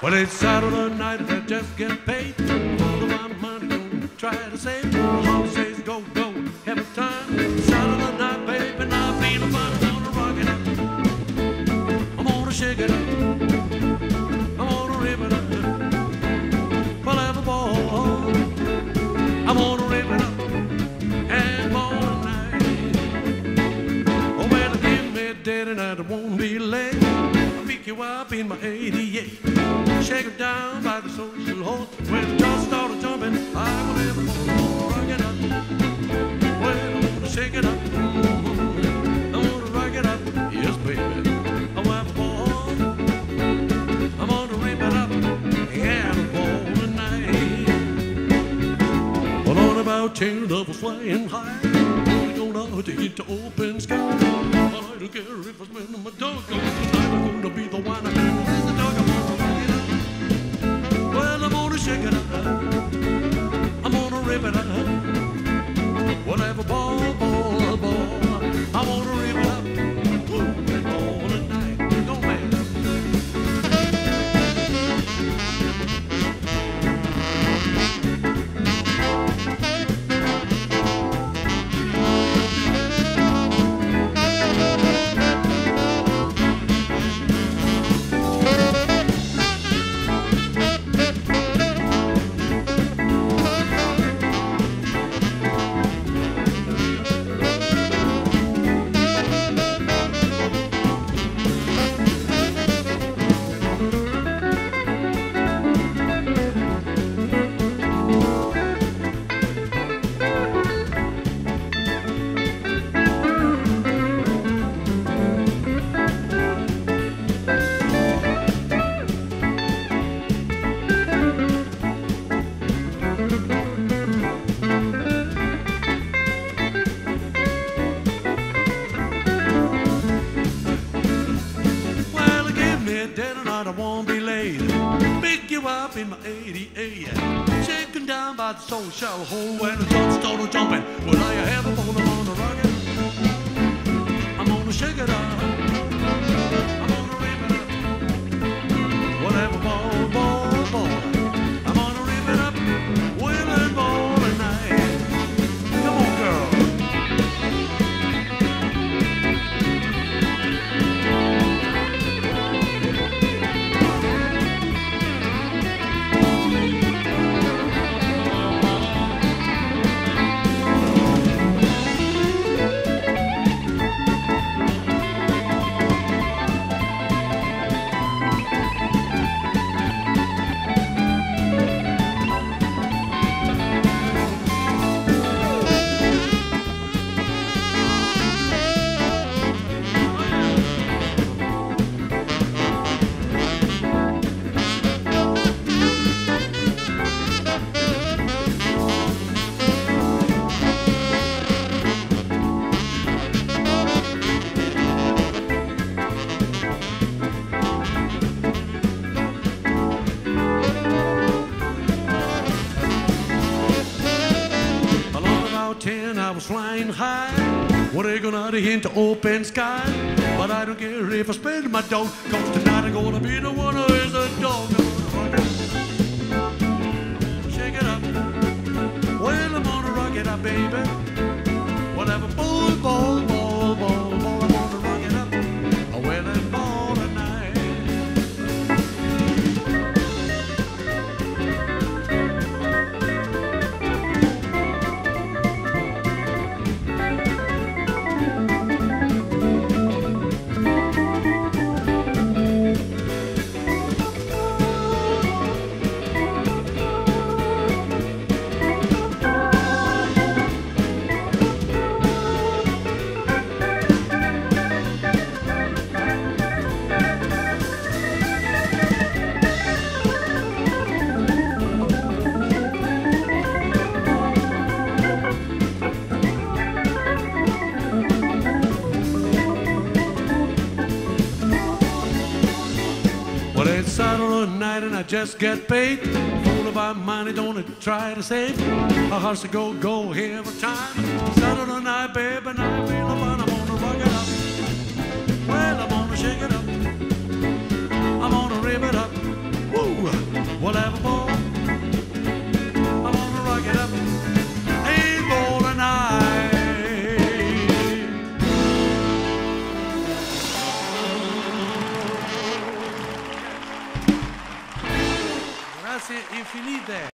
Well, it's Saturday night and I just get paid. All of my money don't try to save. All says go, go, have a time. Saturday night, baby, and I feel a fun. I'm gonna rock it up. I'm gonna shake it up. I'm gonna rip it up. We'll have a ball. I'm gonna rip it up and ball tonight. Oh, well, give me a date and I won't be late. I'll pick you up in my 88. Shake it down by the social hall. When the dust started jumping, I will never rock it up. Well, I'm gonna shake it up. I'm gonna rock it up. Yes, baby. I will have a ball. I'm gonna rip it up and a ball tonight. Well, on about 10 levels flying high. We're gonna take it to open sky. But I don't care if I spend my dog. Tonight I'm gonna be the one who is the dog. Shake it up, I'm gonna rip it up. Whatever, ball, ball, ball. I wanna rip it up. Woo, and ball tonight. Go, man. I won't be late. Pick you up in my 88. Shaking down by the social hole when the dust started jumping. Well, I have a bone, I'm gonna rock it. I'm gonna shake it up. I'm gonna rip it up. Whatever, ball, ball, ball. I'm gonna rip it up. Will and ball tonight. Come on, girl. I was flying high, what are you gonna do into open sky? But I don't care if I spend my dough, cause tonight I'm gonna be the one who is a dog. Shake it up, well I'm gonna rock it up, baby. Whatever, ball, ball, ball, ball, ball, I'm gonna rock it up, well and ball tonight. Well, it's Saturday night and I just get paid. Fool about money, don't try to save. A horse to go, go, have a time. Saturday night, baby, and I feel fun. I'm gonna rock it up. Well, I'm gonna shake it up. I'm gonna if you need that.